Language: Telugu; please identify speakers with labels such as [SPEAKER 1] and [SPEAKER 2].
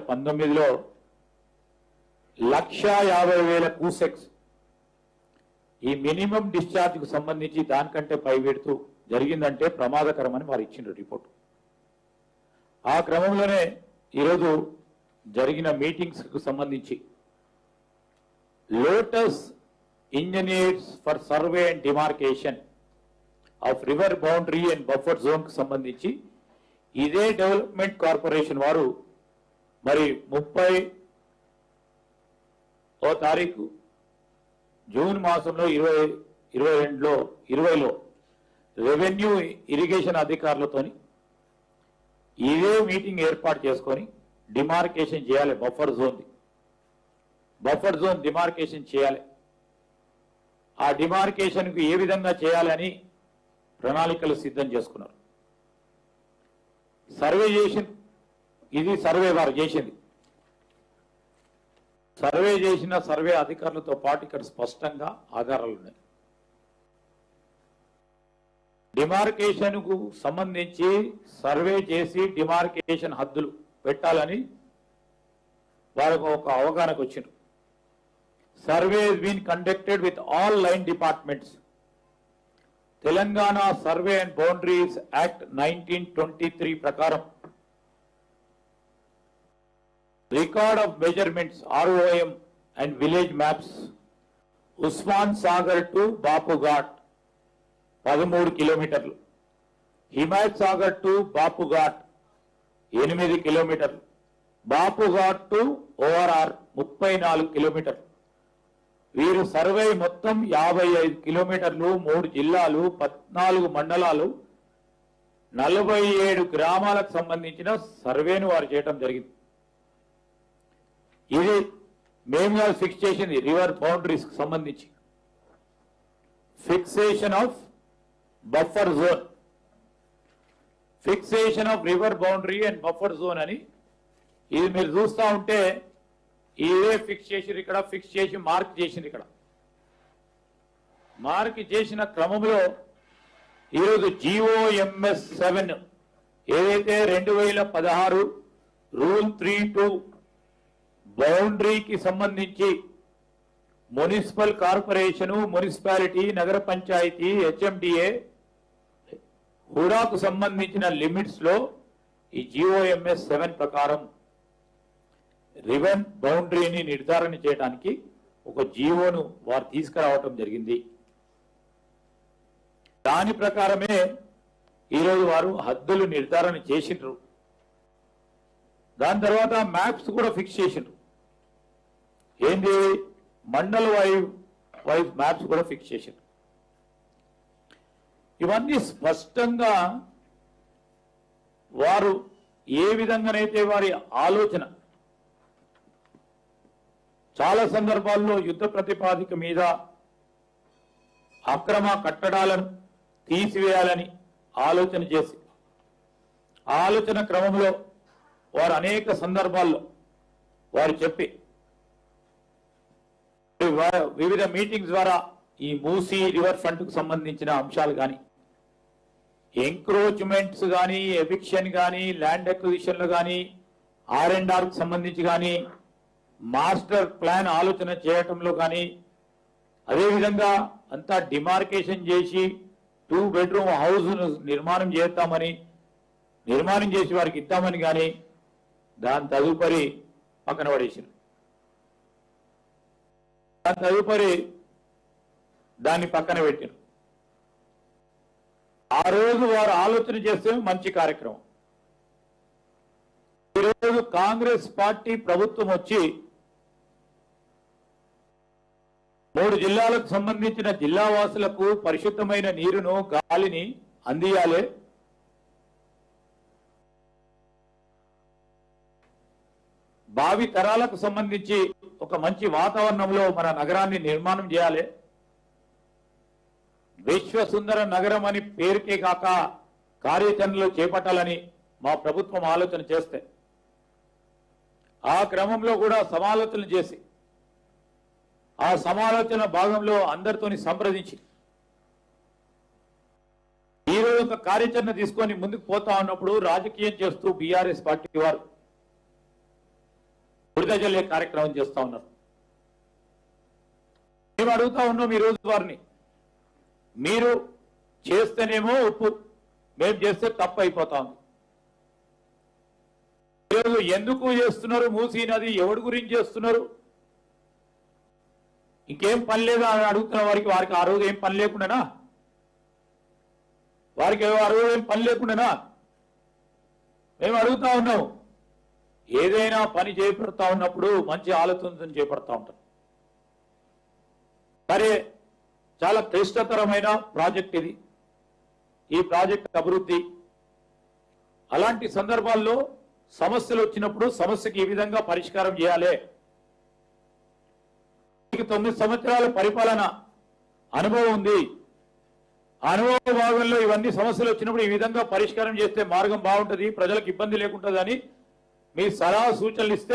[SPEAKER 1] 2019లో 1,50,000 క్యూసెక్స్ ఈ మినిమం డిశ్చార్జ్ కు సంబంధించి దానికంటే పైవెడుతూ జరిగిందంటే ప్రమాదకరమని వారు ఇచ్చిన రిపోర్ట్. ఆ క్రమంలోనే ఈరోజు జరిగిన మీటింగ్స్ కు సంబంధించి lotus engineers for survey and demarcation of river boundary and buffer zone కు సంబంధించి ఇదే డెవలప్మెంట్ కార్పొరేషన్ వారు మరి 30వ తారీఖు జూన్ మాసంలో 2020లో రెవెన్యూ ఇరిగేషన్ అధికారులతోని ఇదే మీటింగ్ ఏర్పాటు చేసుకొని డిమార్కేషన్ చేయాలి. బఫర్ జోన్ డిమార్కేషన్ చేయాలి. ఆ డిమార్కేషన్ కు ఏ విధంగా చేయాలని ప్రణాళికలు సిద్ధం చేసుకున్నారు. సర్వే ఇది సర్వే వారు చేసింది. సర్వే చేసిన సర్వే అధికారులతో పాటు ఇక్కడ స్పష్టంగా ఆధారాలు ఉన్నాయి. డిమార్కేషన్ కు సంబంధించి సర్వే చేసి డిమార్కేషన్ హద్దులు పెట్టాలని వారికి ఒక అవగాహనకు వచ్చింది. Survey has been conducted with all line departments. Telangana survey and boundaries act 1923 ప్రకారం record of measurements ROM and village maps Osman Sagar to Bapughat 13 కిలోమీటర్లు, హిమాయత్ సాగర్ టు బాపుఘాట్ 8 కిలోమీటర్లు, బాపుఘాట్ టు ORR 34 కిలోమీటర్లు. వీరు సర్వే మొత్తం 55 కిలోమీటర్లు, 3 జిల్లాలు, 14 మండలాలు, 47 గ్రామాలకు సంబంధించిన సర్వేను వారు చేయడం జరిగింది. ఇది మేము ఫిక్స్ చేసింది రివర్ బౌండరీస్ కు సంబంధించి fixation of buffer zone, fixation of river boundary and buffer zone అని ఇది మీరు చూస్తా ఉంటే ఇదే ఫిక్స్ చేసి ఇక్కడ ఫిక్స్ చేసి మార్క్ చేసింది. ఇక్కడ మార్క్ చేసిన క్రమంలో ఈరోజు GOMS 7 ఏదైతే 2016 రూల్ 3(2) బౌండరీకి సంబంధించి మున్సిపల్ కార్పొరేషను, మున్సిపాలిటీ, నగర పంచాయతీ, HMDA, హుడాకు సంబంధించిన లిమిట్స్ లో ఈ GOMS 7 ప్రకారం రివర్ బౌండరీని నిర్ధారణ చేయడానికి ఒక జీవోను వారు తీసుకురావటం జరిగింది. దాని ప్రకారమే ఈరోజు వారు హద్దులు నిర్ధారణ చేసిండ్రు. దాని తర్వాత మ్యాప్స్ కూడా ఫిక్స్ చేసిండ్రు. ఏంది మండల్ వైజ్ మ్యాప్స్ కూడా ఫిక్స్ చేసిండ్రు. ఇవన్నీ స్పష్టంగా వారు ఏ విధంగానైతే వారి ఆలోచన చాలా సందర్భాల్లో యుద్ధ ప్రతిపాదిక మీద అక్రమ కట్టడాలను తీసివేయాలని ఆలోచన చేసి ఆలోచన క్రమంలో వారు అనేక సందర్భాల్లో వారు చెప్పి వివిధ మీటింగ్స్ ద్వారా ఈ మూసీ రివర్ ఫ్రంట్ కు సంబంధించిన అంశాలు కానీ, ఎంక్రోచ్మెంట్స్ కానీ, ఎవిక్షన్ కానీ, ల్యాండ్ అక్విజిషన్లు కానీ, R&R కు సంబంధించి కానీ, మాస్టర్ ప్లాన్ ఆలోచన చేయటంలో కానీ, అదేవిధంగా అంతా డిమార్కేషన్ చేసి 2 బెడ్రూమ్ హౌస్ నిర్మాణం చేసి వారికి ఇద్దామని కానీ దాని తదుపరి పక్కన పడేసారు. దాని తదుపరి దాన్ని పక్కన పెట్టారు. ఆ రోజు వారు ఆలోచన చేస్తే మంచి కార్యక్రమం. ఈరోజు కాంగ్రెస్ పార్టీ ప్రభుత్వం వచ్చి 3 జిల్లాలకు సంబంధించిన జిల్లావాసులకు పరిశుద్ధమైన నీరును, గాలిని అందియాలి. భావి తరాలకు సంబంధించి ఒక మంచి వాతావరణంలో మన నగరాన్ని నిర్మాణం చేయాలి. విశ్వసుందర నగరం అని పేరుకే కాక కార్యాచరణలు చేపట్టాలని మా ప్రభుత్వం ఆలోచన చేస్తే ఆ క్రమంలో కూడా సమాలోచన చేసి ఆ సమాలోచన భాగంలో అందరితోని సంప్రదించి ఈరోజు ఒక కార్యాచరణ తీసుకొని ముందుకు పోతా ఉన్నప్పుడు రాజకీయం చేస్తూ బీఆర్ఎస్ పార్టీ వారు బురద జల్లే కార్యక్రమం చేస్తా ఉన్నారు. మేము అడుగుతా ఉన్నాం ఈ రోజు వారిని, మీరు చేస్తేనేమో ఉప్పు, మేము చేస్తే తప్పు అయిపోతా ఉంది. ఈరోజు ఎందుకు చేస్తున్నారు? మూసీ నది ఎవరి గురించి చేస్తున్నారు? ఇంకేం పని లేదా అని అడుగుతున్న వారికి ఆ రోజు ఏం పని లేకుండానా? వారికి ఆ రోజు ఏం పని లేకుండానా? మేము అడుగుతా ఉన్నాం. ఏదైనా పని చేపడతా ఉన్నప్పుడు మంచి ఆలోచనతో చేపడతా ఉంటాం. సరే, చాలా క్లిష్టతరమైన ప్రాజెక్ట్ ఇది, ఈ ప్రాజెక్ట్ అభివృద్ధి. అలాంటి సందర్భాల్లో సమస్యలు వచ్చినప్పుడు సమస్యకి ఈ విధంగా పరిష్కారం చేయాలి. 9 సంవత్సరాల పరిపాలన అనుభవం ఉంది. అనుభవ భాగంలో ఇవన్నీ సమస్యలు వచ్చినప్పుడు ఈ విధంగా పరిష్కారం చేస్తే మార్గం బాగుంటుంది, ప్రజలకు ఇబ్బంది లేకుంటుందని మీ సలహా సూచనలు ఇస్తే